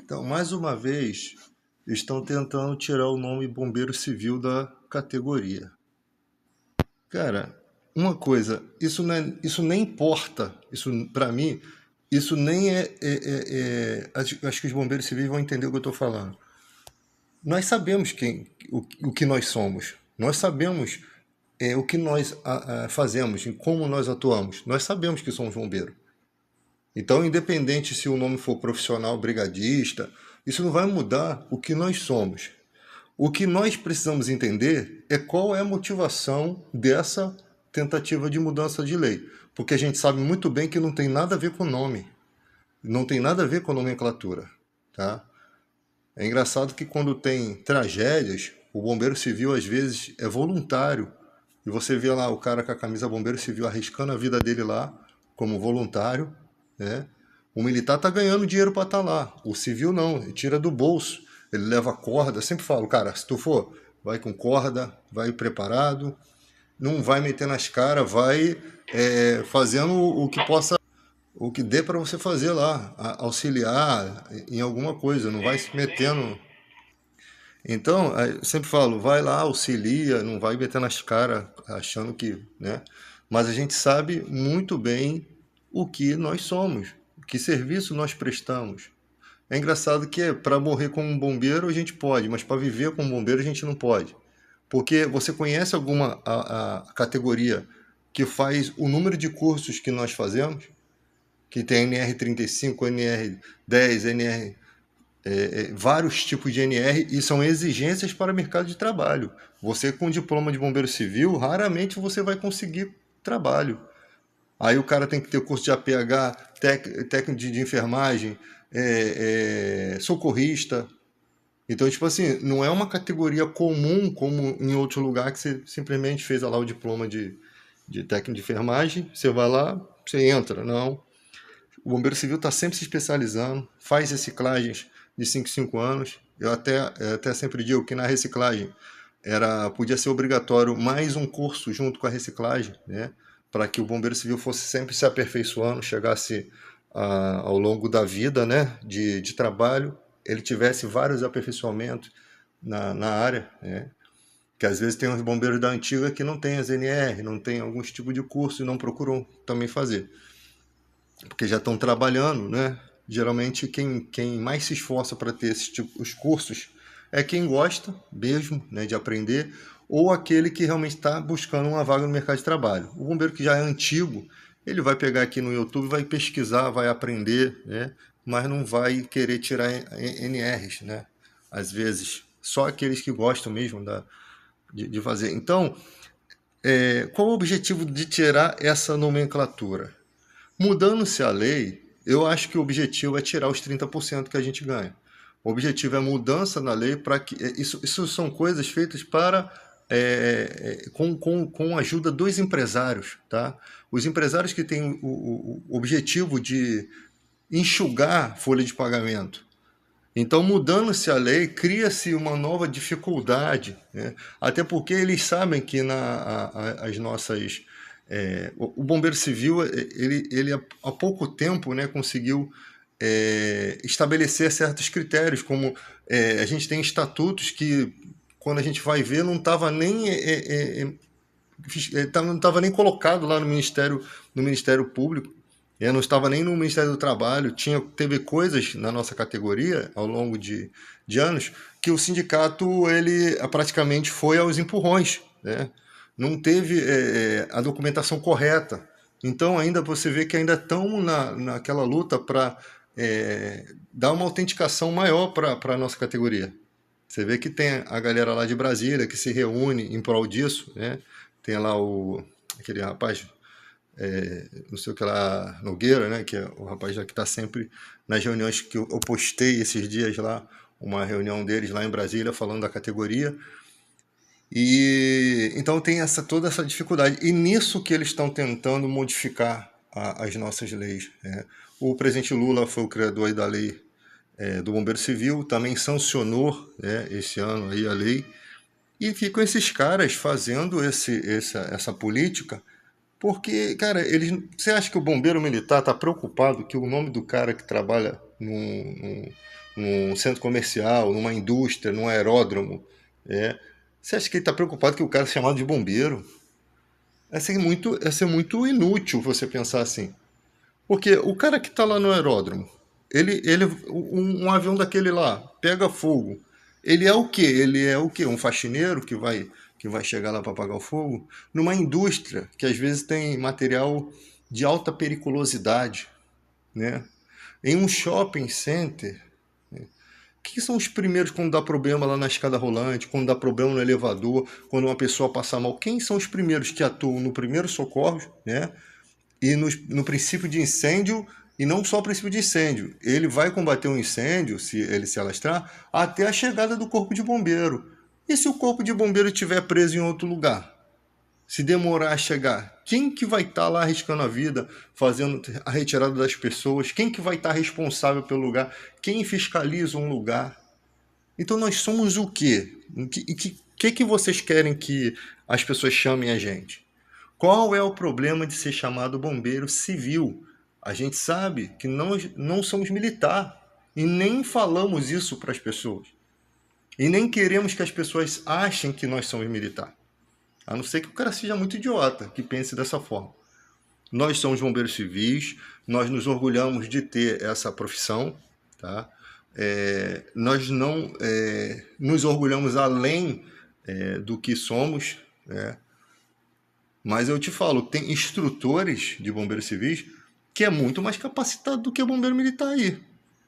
Então, mais uma vez, estão tentando tirar o nome Bombeiro Civil da categoria. Cara, uma coisa, isso nem importa. Isso, para mim, isso nem acho que os bombeiros civis vão entender o que eu estou falando. Nós sabemos o que nós somos. Nós sabemos o que nós fazemos, e como nós atuamos. Nós sabemos que somos bombeiros. Então, independente se o nome for profissional, brigadista, isso não vai mudar o que nós somos. O que nós precisamos entender é qual é a motivação dessa tentativa de mudança de lei. Porque a gente sabe muito bem que não tem nada a ver com o nome, não tem nada a ver com a nomenclatura. Tá? É engraçado que quando tem tragédias, o bombeiro civil às vezes é voluntário. E você vê lá o cara com a camisa bombeiro civil arriscando a vida dele lá como voluntário, né? O militar tá ganhando dinheiro para estar lá. O civil não, ele tira do bolso. Ele leva corda. Eu sempre falo, cara, se tu for, vai com corda, vai preparado, não vai meter nas caras, vai fazendo o que possa, o que dê para você fazer lá, auxiliar em alguma coisa, não vai se metendo. Então, eu sempre falo, vai lá, auxilia, não vai meter nas caras achando que, né? Mas a gente sabe muito bem o que nós somos, que serviço nós prestamos. É engraçado que para morrer como um bombeiro a gente pode, mas para viver como bombeiro a gente não pode. Porque você conhece alguma a categoria que faz o número de cursos que nós fazemos? Que tem NR35, NR10, NR vários tipos de NR e são exigências para o mercado de trabalho. Você com diploma de bombeiro civil, raramente você vai conseguir trabalho. Aí o cara tem que ter curso de APH, técnico de enfermagem, socorrista. Então, tipo assim, não é uma categoria comum como em outro lugar que você simplesmente fez lá o diploma de técnico de enfermagem, você vai lá, você entra. Não. O bombeiro civil está sempre se especializando, faz reciclagens de 5 em 5 anos. Eu até sempre digo que na reciclagem podia ser obrigatório mais um curso junto com a reciclagem, né? Para que o bombeiro civil fosse sempre se aperfeiçoando, chegasse ao longo da vida, né, de trabalho, ele tivesse vários aperfeiçoamentos na área, né? Que às vezes tem uns bombeiros da antiga que não tem as NR, não tem alguns tipos de curso e não procuram também fazer porque já estão trabalhando, né? Geralmente quem mais se esforça para ter os cursos é quem gosta mesmo, né, de aprender, ou aquele que realmente está buscando uma vaga no mercado de trabalho. O bombeiro que já é antigo, ele vai pegar aqui no YouTube, vai pesquisar, vai aprender, né? Mas não vai querer tirar NRs, né? Às vezes, só aqueles que gostam mesmo de fazer. Então, qual o objetivo de tirar essa nomenclatura? Mudando-se a lei, eu acho que o objetivo é tirar os 30% que a gente ganha. O objetivo é a mudança na lei para que. Isso são coisas feitas para. Com a ajuda dos empresários. Tá? Os empresários que têm o objetivo de enxugar a folha de pagamento. Então, mudando-se a lei, cria-se uma nova dificuldade, né? Até porque eles sabem que as nossas o bombeiro civil ele há pouco tempo, né, conseguiu estabelecer certos critérios, como a gente tem estatutos que quando a gente vai ver não estava nem não estava nem colocado lá no Ministério Público. Eu não estava nem no Ministério do Trabalho. Teve coisas na nossa categoria ao longo de anos que o sindicato ele praticamente foi aos empurrões, né? Não teve a documentação correta. Então ainda você vê que ainda estão naquela luta para dar uma autenticação maior para a nossa categoria. Você vê que tem a galera lá de Brasília que se reúne em prol disso, né? Tem lá aquele rapaz, não sei o que lá, Nogueira, né? Que é o rapaz lá que está sempre nas reuniões que eu postei esses dias lá, uma reunião deles lá em Brasília falando da categoria. E então tem toda essa dificuldade. E nisso que eles estão tentando modificar as nossas leis, né? O presidente Lula foi o criador aí da lei do Bombeiro Civil, também sancionou, né, esse ano aí a lei, e ficam esses caras fazendo essa política, porque, cara, você acha que o bombeiro militar está preocupado que o nome do cara que trabalha num centro comercial, numa indústria, num aeródromo, você acha que ele está preocupado que o cara é chamado de bombeiro? Ia ser muito inútil você pensar assim. Porque o cara que está lá no aeródromo, um avião daquele lá pega fogo. Ele é o quê? Ele é o quê? Um faxineiro que vai chegar lá para apagar o fogo? Numa indústria que às vezes tem material de alta periculosidade, né? Em um shopping center, que são os primeiros quando dá problema lá na escada rolante, quando dá problema no elevador, quando uma pessoa passa mal? Quem são os primeiros que atuam no primeiro socorro, né? E no princípio de incêndio, e não só o princípio de incêndio. Ele vai combater um incêndio, se ele se alastrar, até a chegada do corpo de bombeiro. E se o corpo de bombeiro estiver preso em outro lugar? Se demorar a chegar, quem que vai estar lá arriscando a vida, fazendo a retirada das pessoas? Quem que vai estar responsável pelo lugar? Quem fiscaliza um lugar? Então nós somos o quê? O que vocês querem que as pessoas chamem a gente? Qual é o problema de ser chamado bombeiro civil? A gente sabe que não somos militar e nem falamos isso para as pessoas. E nem queremos que as pessoas achem que nós somos militar. A não ser que o cara seja muito idiota, que pense dessa forma. Nós somos bombeiros civis, nós nos orgulhamos de ter essa profissão, tá? Nós não nos orgulhamos além do que somos, né? Mas eu te falo, tem instrutores de bombeiros civis que é muito mais capacitado do que bombeiro militar aí.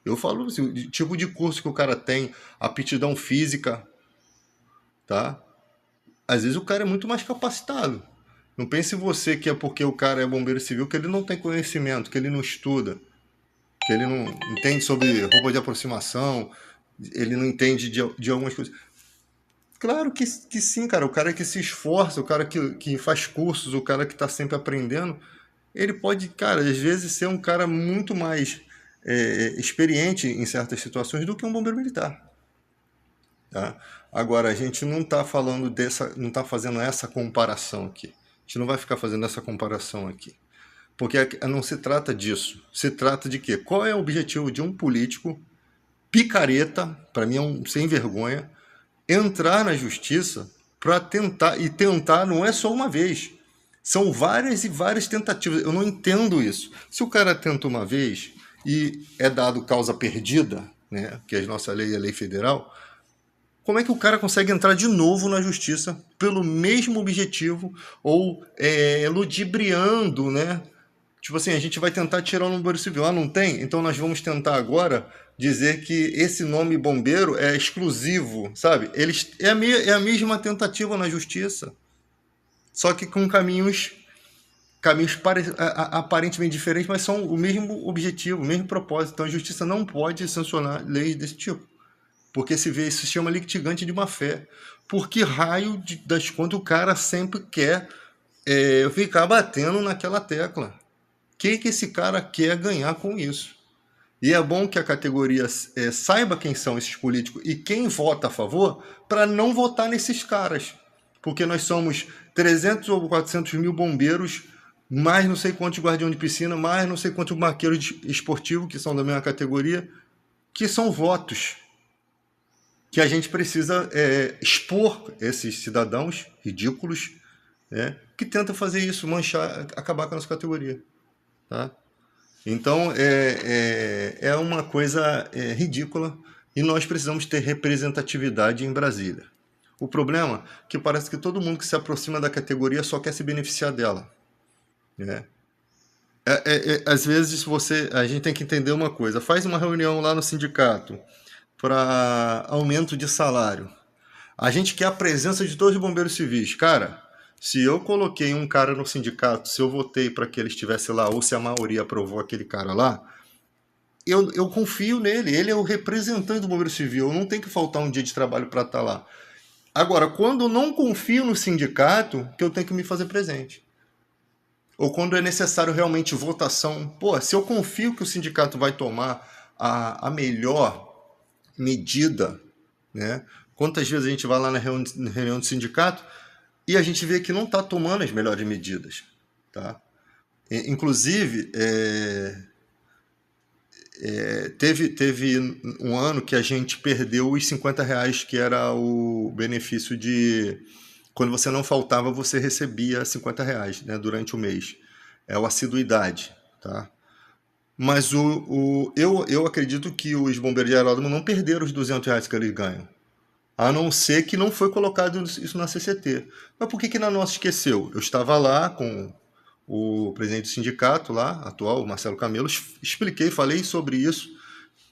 Eu falo assim, o tipo de curso que o cara tem, aptidão física, tá? Às vezes o cara é muito mais capacitado. Não pense você que é porque o cara é bombeiro civil que ele não tem conhecimento, que ele não estuda, que ele não entende sobre roupa de aproximação, ele não entende de algumas coisas. Claro que sim, cara. O cara que se esforça, o cara que faz cursos, o cara que está sempre aprendendo, ele pode, cara, às vezes ser um cara muito mais experiente em certas situações do que um bombeiro militar. Tá? Agora, a gente não está falando não está fazendo essa comparação aqui. A gente não vai ficar fazendo essa comparação aqui. Porque não se trata disso. Se trata de quê? Qual é o objetivo de um político picareta, para mim é um sem vergonha, entrar na justiça para tentar, e tentar não é só uma vez, são várias e várias tentativas. Eu não entendo isso. Se o cara tenta uma vez e é dado causa perdida, né, que a nossa lei é lei federal, como é que o cara consegue entrar de novo na justiça pelo mesmo objetivo ou ludibriando, né? Tipo assim, a gente vai tentar tirar o número civil. Ah, não tem? Então nós vamos tentar agora dizer que esse nome bombeiro é exclusivo, sabe? É a mesma tentativa na justiça, só que com caminhos aparentemente diferentes, mas são o mesmo objetivo, o mesmo propósito. Então a justiça não pode sancionar leis desse tipo, porque isso se chama litigante de má fé. Por que raio das contas o cara sempre quer ficar batendo naquela tecla? O que esse cara quer ganhar com isso? E é bom que a categoria saiba quem são esses políticos e quem vota a favor para não votar nesses caras. Porque nós somos 300 ou 400 mil bombeiros, mais não sei quantos guardiões de piscina, mais não sei quantos marqueiros esportivos, que são da mesma categoria, que são votos. Que a gente precisa expor esses cidadãos ridículos, que tentam fazer isso, manchar, acabar com a nossa categoria. Tá? Então, é uma coisa ridícula e nós precisamos ter representatividade em Brasília. O problema é que parece que todo mundo que se aproxima da categoria só quer se beneficiar dela. Né? Às vezes a gente tem que entender uma coisa. Faz uma reunião lá no sindicato para aumento de salário. A gente quer a presença de todos os bombeiros civis. Cara, se eu coloquei um cara no sindicato, se eu votei para que ele estivesse lá, ou se a maioria aprovou aquele cara lá, eu confio nele. Ele é o representante do bombeiro civil. Eu não tenho que faltar um dia de trabalho para estar lá. Agora, quando eu não confio no sindicato, que eu tenho que me fazer presente. Ou quando é necessário realmente votação. Pô, se eu confio que o sindicato vai tomar a melhor medida, né? Quantas vezes a gente vai lá na reunião do sindicato e a gente vê que não está tomando as melhores medidas, tá? Inclusive, teve um ano que a gente perdeu os R$ 50, que era o benefício de... Quando você não faltava, você recebia R$ 50, né, durante o mês. É o assiduidade, tá? Mas eu acredito que os bombeiros de aeródromo não perderam os R$ 200 que eles ganham. A não ser que não foi colocado isso na CCT. Mas por que que a nossa esqueceu? Eu estava lá com o presidente do sindicato lá, atual, o Marcelo Camelo, expliquei, falei sobre isso,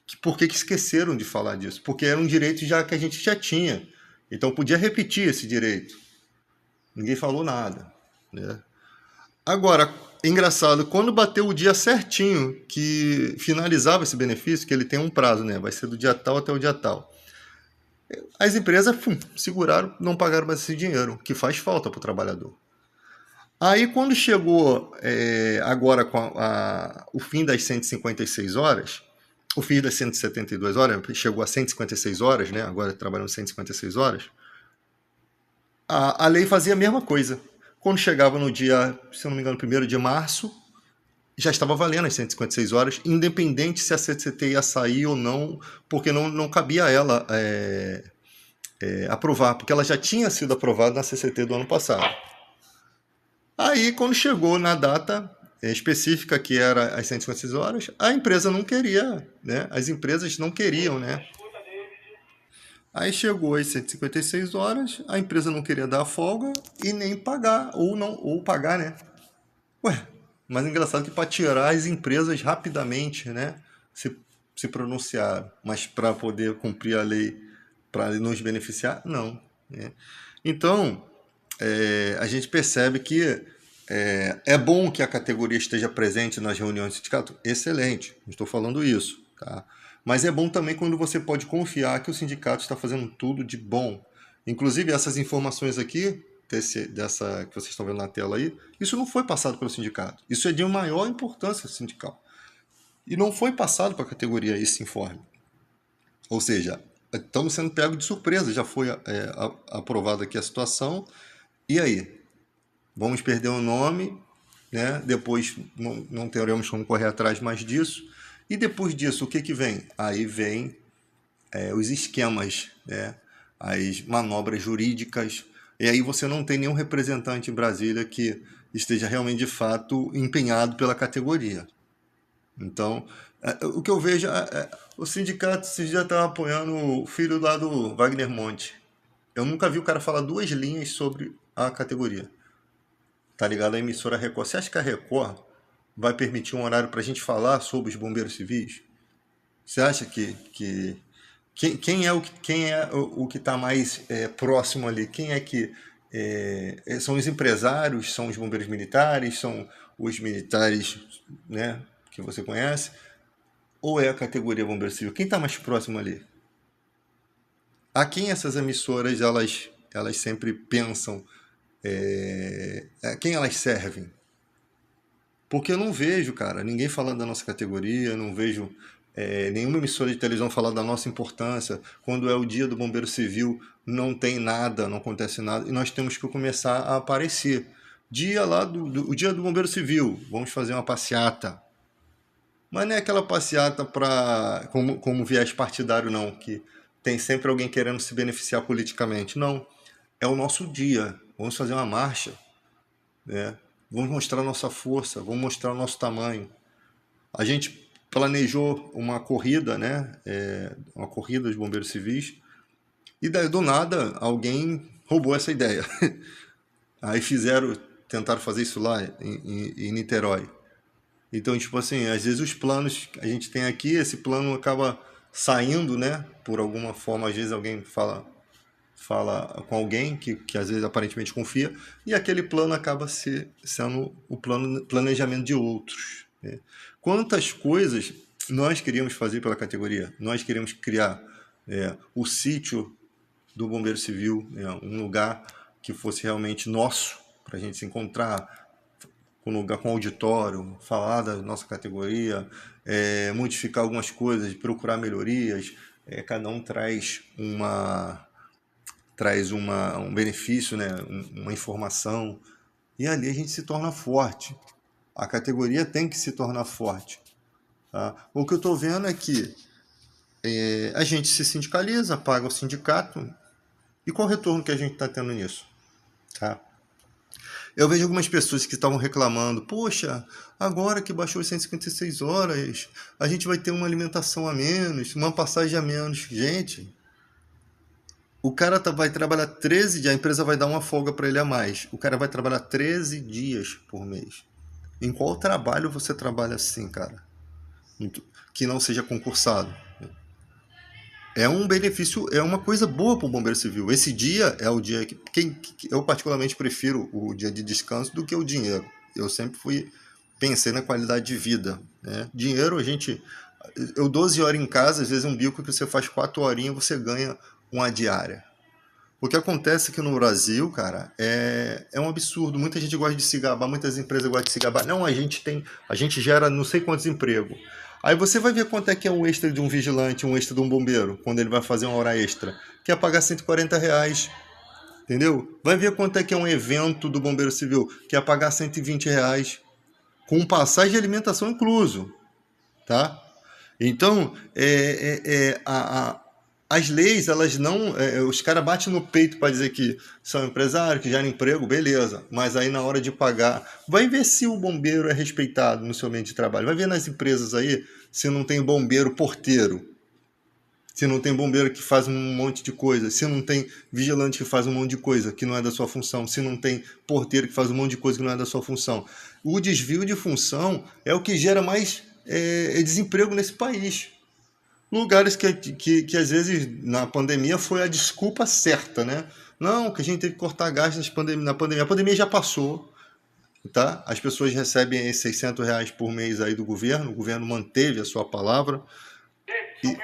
que por que que esqueceram de falar disso? Porque era um direito já que a gente já tinha. Então podia repetir esse direito. Ninguém falou nada, né? Agora, engraçado, quando bateu o dia certinho que finalizava esse benefício, que ele tem um prazo, né? Vai ser do dia tal até o dia tal. As empresas seguraram, não pagaram mais esse dinheiro, que faz falta para o trabalhador. Aí, quando chegou agora com o fim das 156 horas, o fim das 172 horas, chegou a 156 horas, né? Agora trabalhando 156 horas, a lei fazia a mesma coisa. Quando chegava no dia, se eu não me engano, 1º de março, já estava valendo as 156 horas, independente se a CCT ia sair ou não, porque não cabia a ela aprovar, porque ela já tinha sido aprovada na CCT do ano passado. Aí, quando chegou na data específica, que era as 156 horas, a empresa não queria, né? As empresas não queriam, né? Aí chegou às 156 horas, a empresa não queria dar a folga e nem pagar, ou pagar, né? Ué, mas é engraçado que para tirar as empresas rapidamente, né, se pronunciaram, mas para poder cumprir a lei, para nos beneficiar, não, né? Então, a gente percebe que é bom que a categoria esteja presente nas reuniões do sindicato, excelente, não estou falando isso, tá? Mas é bom também quando você pode confiar que o sindicato está fazendo tudo de bom. Inclusive, essas informações aqui, dessa que vocês estão vendo na tela aí, isso não foi passado pelo sindicato. Isso é de maior importância sindical. E não foi passado para a categoria esse informe. Ou seja, estamos sendo pegos de surpresa, já foi aprovada aqui a situação. E aí? Vamos perder o nome, né? Depois não teremos como correr atrás mais disso. E depois disso, o que que vem? Aí vem os esquemas, né? As manobras jurídicas. E aí você não tem nenhum representante em Brasília que esteja realmente, de fato, empenhado pela categoria. Então, o que eu vejo, o sindicato já está apoiando o filho lá do Wagner Monte. Eu nunca vi o cara falar 2 linhas sobre a categoria. Tá ligado? A emissora Record. Você acha que a Record vai permitir um horário para a gente falar sobre os bombeiros civis? Você acha que quem é o que está mais próximo ali? Quem é que são os empresários, são os bombeiros militares, são os militares, né, que você conhece? Ou é a categoria bombeiro civil? Quem está mais próximo ali? A quem essas emissoras elas sempre pensam? A quem elas servem? Porque eu não vejo, cara, ninguém falando da nossa categoria, não vejo nenhuma emissora de televisão falar da nossa importância. Quando é o dia do bombeiro civil, não tem nada, não acontece nada, e nós temos que começar a aparecer. Dia lá o dia do bombeiro civil, vamos fazer uma passeata. Mas não é aquela passeata como viés partidário, não, que tem sempre alguém querendo se beneficiar politicamente. Não, é o nosso dia, vamos fazer uma marcha, né? Vamos mostrar nossa força, vamos mostrar o nosso tamanho. A gente planejou uma corrida, né? Uma corrida dos bombeiros civis, e daí do nada alguém roubou essa ideia. Aí tentaram fazer isso lá em Niterói. Então, tipo assim, às vezes os planos que a gente tem aqui, esse plano acaba saindo, né? Por alguma forma, às vezes alguém fala com alguém que às vezes aparentemente confia, e aquele plano acaba sendo o planejamento de outros, né? Quantas coisas nós queríamos fazer pela categoria? Nós queríamos criar o sítio do Bombeiro Civil, né? Um lugar que fosse realmente nosso, para a gente se encontrar, um lugar com auditório, falar da nossa categoria, modificar algumas coisas, procurar melhorias. Cada um traz um benefício, né? Uma informação, e ali a gente se torna forte. A categoria tem que se tornar forte. Tá? O que eu estou vendo é que a gente se sindicaliza, paga o sindicato, e qual o retorno que a gente está tendo nisso? Tá? Eu vejo algumas pessoas que estavam reclamando, poxa, agora que baixou as 156 horas, a gente vai ter uma alimentação a menos, uma passagem a menos. Gente, o cara vai trabalhar 13 dias, a empresa vai dar uma folga para ele a mais. O cara vai trabalhar 13 dias por mês. Em qual trabalho você trabalha assim, cara? Que não seja concursado. É um benefício, é uma coisa boa para o bombeiro civil. Esse dia é o dia que eu particularmente prefiro o dia de descanso do que o dinheiro. Eu sempre pensei na qualidade de vida, né? Dinheiro, eu 12 horas em casa, às vezes um bico que você faz 4 horinhas, você ganha uma diária. O que acontece aqui no Brasil, cara, é um absurdo. Muita gente gosta de se gabar, muitas empresas gostam de se gabar. Não, a gente gera não sei quantos empregos. Aí você vai ver quanto é que é um extra de um vigilante, um extra de um bombeiro, quando ele vai fazer uma hora extra. Que é pagar R$ 140, entendeu? Vai ver quanto é que é um evento do bombeiro civil, que é pagar R$ 120, com passagem e alimentação incluso, tá? Então, as leis, elas não. Os caras batem no peito para dizer que são empresários, que geram emprego, beleza. Mas aí na hora de pagar, vai ver se o bombeiro é respeitado no seu ambiente de trabalho. Vai ver nas empresas aí se não tem bombeiro porteiro. Se não tem bombeiro que faz um monte de coisa. Se não tem vigilante que faz um monte de coisa que não é da sua função. Se não tem porteiro que faz um monte de coisa que não é da sua função. O desvio de função é o que gera mais desemprego nesse país. Lugares que às vezes na pandemia foi a desculpa certa, né? Não, que a gente teve que cortar gastos na pandemia. A pandemia já passou, tá? As pessoas recebem esses R$ 600 por mês aí do governo, o governo manteve a sua palavra. E,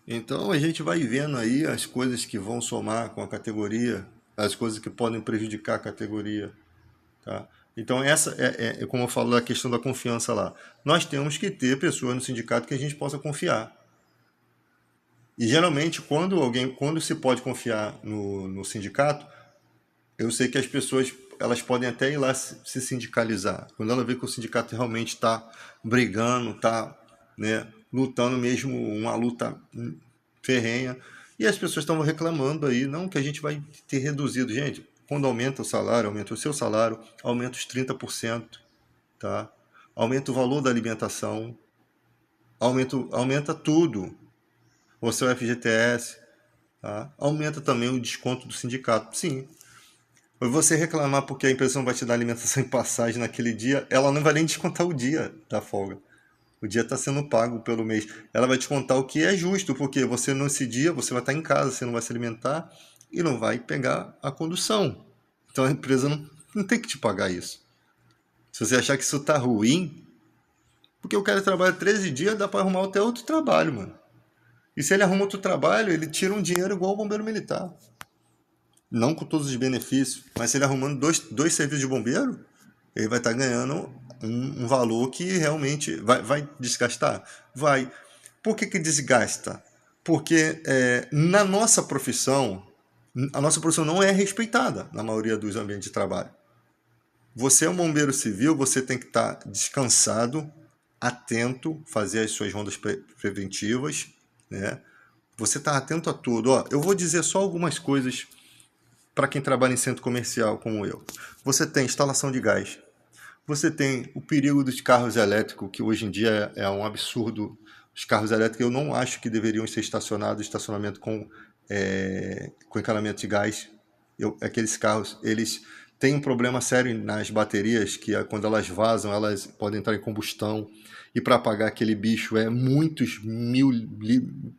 então a gente vai vendo aí as coisas que vão somar com a categoria, as coisas que podem prejudicar a categoria, tá? Então essa como eu falo da questão da confiança lá. Nós temos que ter pessoas no sindicato que a gente possa confiar. E geralmente, quando se pode confiar no sindicato, eu sei que as pessoas elas podem até ir lá se sindicalizar. Quando ela vê que o sindicato realmente está brigando, está, né, lutando mesmo, uma luta ferrenha, e as pessoas estão reclamando aí, não, que a gente vai ter reduzido. Gente, quando aumenta o salário, aumenta o seu salário, aumenta os 30%, tá? Aumenta o valor da alimentação, aumenta tudo. O seu FGTS, tá? Aumenta também o desconto do sindicato. Sim. Mas você reclamar porque a empresa não vai te dar alimentação e passagem naquele dia, ela não vai nem descontar o dia da folga. O dia está sendo pago pelo mês. Ela vai te contar o que é justo, porque você nesse dia você vai estar em casa, você não vai se alimentar e não vai pegar a condução. Então a empresa não tem que te pagar isso. Se você achar que isso tá ruim, porque o cara trabalha 13 dias, dá para arrumar até outro trabalho, mano. E se ele arruma outro trabalho, ele tira um dinheiro igual o bombeiro militar. Não com todos os benefícios, mas se ele arrumando dois serviços de bombeiro, ele vai estar ganhando um valor que realmente vai desgastar? Vai. Por que desgasta? Porque na nossa profissão, a nossa profissão não é respeitada na maioria dos ambientes de trabalho. Você é um bombeiro civil, você tem que estar descansado, atento, fazer as suas rondas preventivas, né? Você está atento a tudo. Ó, eu vou dizer só algumas coisas para quem trabalha em centro comercial como eu. Você tem instalação de gás. Você tem o perigo dos carros elétricos, que hoje em dia é um absurdo. Os carros elétricos eu não acho que deveriam ser estacionados, estacionamento com encanamento de gás. Aqueles carros, eles têm um problema sério nas baterias, que quando elas vazam, elas podem entrar em combustão. E para apagar aquele bicho é muitos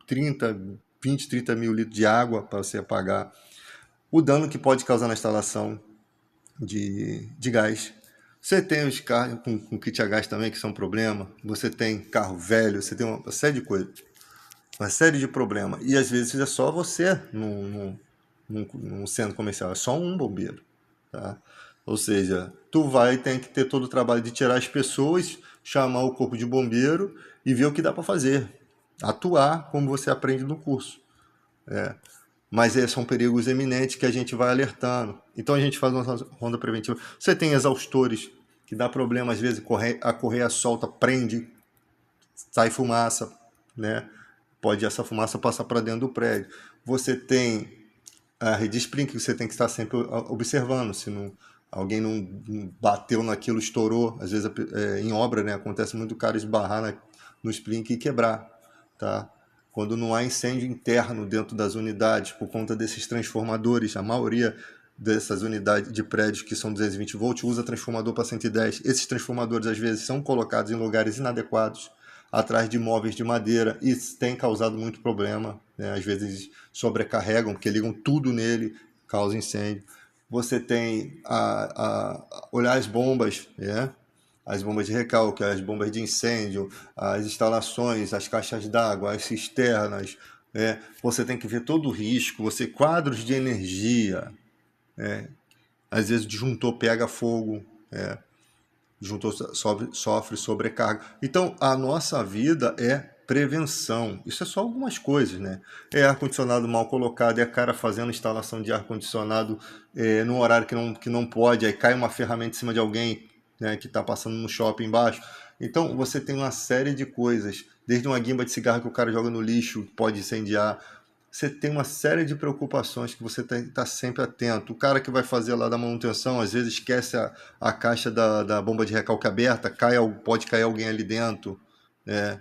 30 mil litros de água para você apagar. O dano que pode causar na instalação de gás. Você tem os carros com kit a gás também, que são um problema. Você tem carro velho, você tem uma série de coisas. Uma série de problemas. E às vezes é só você num centro comercial, é só um bombeiro. Tá? Ou seja, tu tem que ter todo o trabalho de tirar as pessoas, chamar o corpo de bombeiro e ver o que dá para fazer. Atuar como você aprende no curso. Mas são perigos eminentes que a gente vai alertando. Então a gente faz uma ronda preventiva. Você tem exaustores. que dá problema às vezes, a correia solta, prende, sai fumaça, né? Pode essa fumaça passar para dentro do prédio. Você tem a rede sprinkler, você tem que estar sempre observando, se não, alguém não bateu naquilo, estourou. Às vezes em obra, né, acontece muito o cara esbarrar no sprinkler e quebrar, tá? Quando não há incêndio interno dentro das unidades, por conta desses transformadores, a maioria dessas unidades de prédios que são 220 volts usa transformador para 110. Esses transformadores às vezes são colocados em lugares inadequados, atrás de móveis de madeira, e tem causado muito problema, né? Às vezes sobrecarregam, porque ligam tudo nele, causa incêndio. Você tem olhar as bombas, né? As bombas de recalque, as bombas de incêndio, as instalações, as caixas d'água, as cisternas, né? Você tem que ver todo o risco, quadros de energia, né? Às vezes o disjuntor pega fogo, né? O disjuntor sofre sobrecarga. Então, a nossa vida é prevenção. Isso é só algumas coisas, né? É ar-condicionado mal colocado, é cara fazendo instalação de ar-condicionado no horário que não pode, aí cai uma ferramenta em cima de alguém, né, que está passando no shopping embaixo. Então, você tem uma série de coisas, desde uma guimba de cigarro que o cara joga no lixo, pode incendiar. Você tem uma série de preocupações que você tem que estar sempre atento. O cara que vai fazer lá da manutenção, às vezes esquece a caixa da bomba de recalque aberta, pode cair alguém ali dentro, né?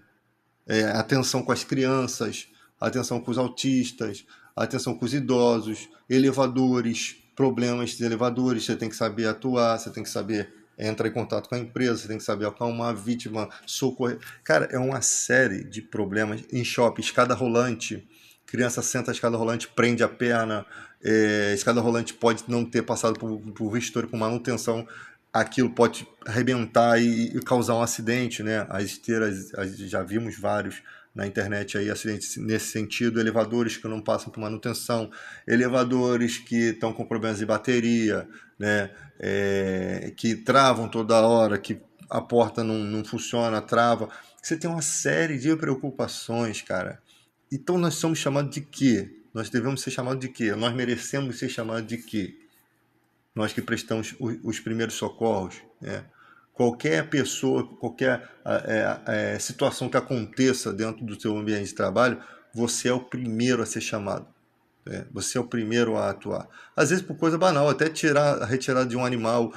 Atenção com as crianças, atenção com os autistas, atenção com os idosos, elevadores, problemas de elevadores, você tem que saber atuar, você tem que saber entrar em contato com a empresa, você tem que saber acalmar a vítima, socorrer. Cara, é uma série de problemas. Em shopping, escada rolante, criança senta a escada rolante, prende a perna, escada rolante pode não ter passado por vistoria, por manutenção, aquilo pode arrebentar e causar um acidente, né? As esteiras, já vimos vários na internet aí, acidentes nesse sentido, elevadores que não passam por manutenção, elevadores que estão com problemas de bateria, né? Que travam toda hora, que a porta não funciona, trava. Você tem uma série de preocupações, cara. Então nós somos chamados de quê? Nós devemos ser chamados de quê? Nós merecemos ser chamados de quê? Nós que prestamos os primeiros socorros, né? Qualquer pessoa, qualquer situação que aconteça dentro do seu ambiente de trabalho, você é o primeiro a ser chamado, né? Você é o primeiro a atuar. Às vezes por coisa banal, até a retirada de um animal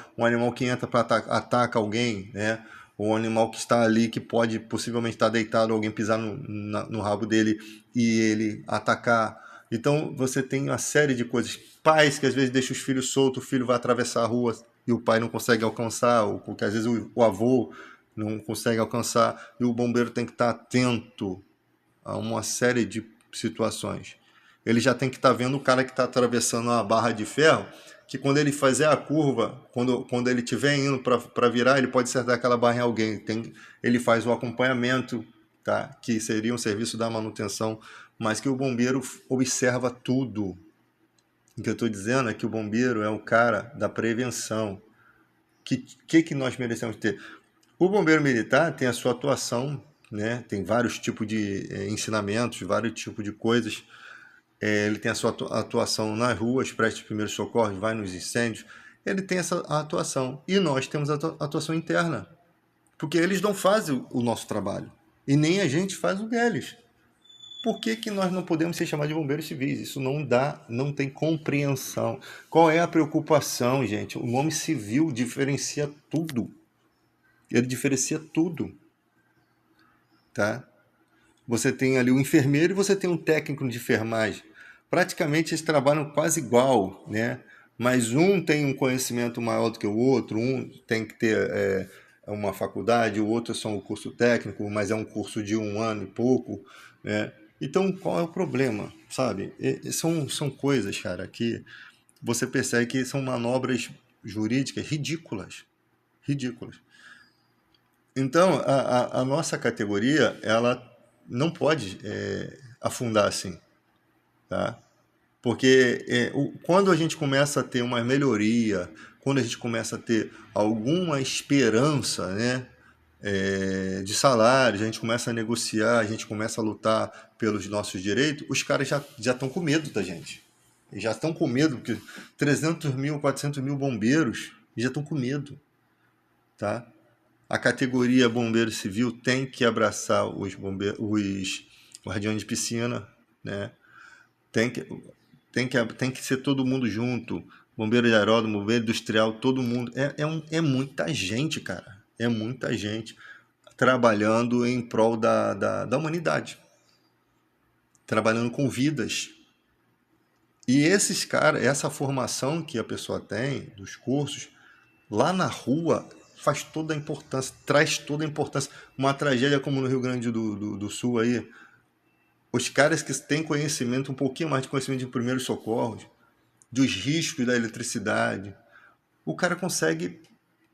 que entra para ataca alguém, né? Ou um animal que está ali, que pode possivelmente estar deitado, alguém pisar no rabo dele e ele atacar. Então você tem uma série de coisas. Pais que às vezes deixam os filhos soltos, o filho vai atravessar a rua e o pai não consegue alcançar, ou porque às vezes o avô não consegue alcançar, e o bombeiro tem que estar atento a uma série de situações. Ele já tem que estar vendo o cara que está atravessando uma barra de ferro, que quando ele fizer a curva, quando ele estiver indo para virar, ele pode acertar aquela barra em alguém. Ele faz o acompanhamento, tá? Que seria um serviço da manutenção, mas que o bombeiro observa tudo. O que eu estou dizendo é que o bombeiro é o cara da prevenção. Que nós merecemos ter? O bombeiro militar tem a sua atuação, né? Tem vários tipos de ensinamentos, vários tipos de coisas. Ele tem a sua atuação nas ruas, presta os primeiros socorros, vai nos incêndios. Ele tem essa atuação. E nós temos a atuação interna. Porque eles não fazem o nosso trabalho. E nem a gente faz o deles. Por que nós não podemos ser chamados de bombeiros civis? Isso não tem compreensão. Qual é a preocupação, gente? O nome civil diferencia tudo. Ele diferencia tudo, tá? Você tem ali o enfermeiro e você tem um técnico de enfermagem. Praticamente eles trabalham quase igual, né? Mas um tem um conhecimento maior do que o outro, um tem que ter uma faculdade, o outro é só um curso técnico, mas é um curso de 1 ano e pouco, né? Então, qual é o problema, sabe? São coisas, cara, que você percebe que são manobras jurídicas ridículas. Ridículas. Então, a nossa categoria, ela não pode afundar assim, tá? Porque quando a gente começa a ter uma melhoria, quando a gente começa a ter alguma esperança, né, de salário, a gente começa a negociar, a gente começa a lutar pelos nossos direitos, os caras já estão com medo da gente. Eles já estão com medo, porque 300 mil, 400 mil bombeiros já estão com medo. tá? A categoria bombeiro civil tem que abraçar os guardiões de piscina, né? Tem que, tem que ser todo mundo junto. Bombeiro de aeródromo, bombeiro industrial, todo mundo. É muita gente, cara. É muita gente trabalhando em prol da humanidade, trabalhando com vidas. E esses caras, essa formação que a pessoa tem, dos cursos, lá na rua, faz toda a importância, traz toda a importância. Uma tragédia como no Rio Grande do Sul aí, os caras que têm conhecimento, um pouquinho mais de conhecimento de primeiros socorros, dos riscos da eletricidade, o cara consegue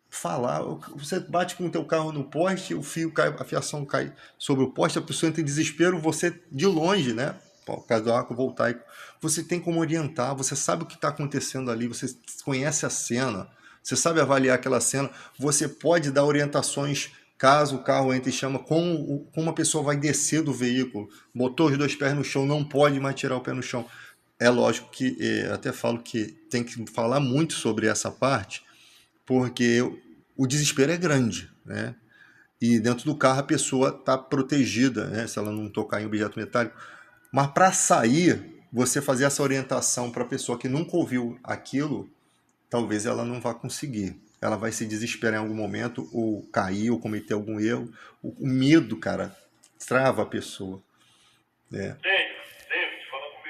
falar. Você bate com o teu carro no poste, o fio cai, a fiação cai sobre o poste, a pessoa entra em desespero, você de longe, né? Por causa do arco voltaico, você tem como orientar, você sabe o que está acontecendo ali, você conhece a cena, você sabe avaliar aquela cena, você pode dar orientações caso o carro entre em chama, como a pessoa vai descer do veículo, botou os dois pés no chão, não pode mais tirar o pé no chão. É lógico que até falo que tem que falar muito sobre essa parte, porque o desespero é grande, né? E dentro do carro a pessoa está protegida, né? Se ela não tocar em objeto metálico. Mas para sair, você fazer essa orientação para a pessoa que nunca ouviu aquilo, talvez ela não vá conseguir. Ela vai se desesperar em algum momento, ou cair, ou cometer algum erro. O medo, cara, trava a pessoa, né?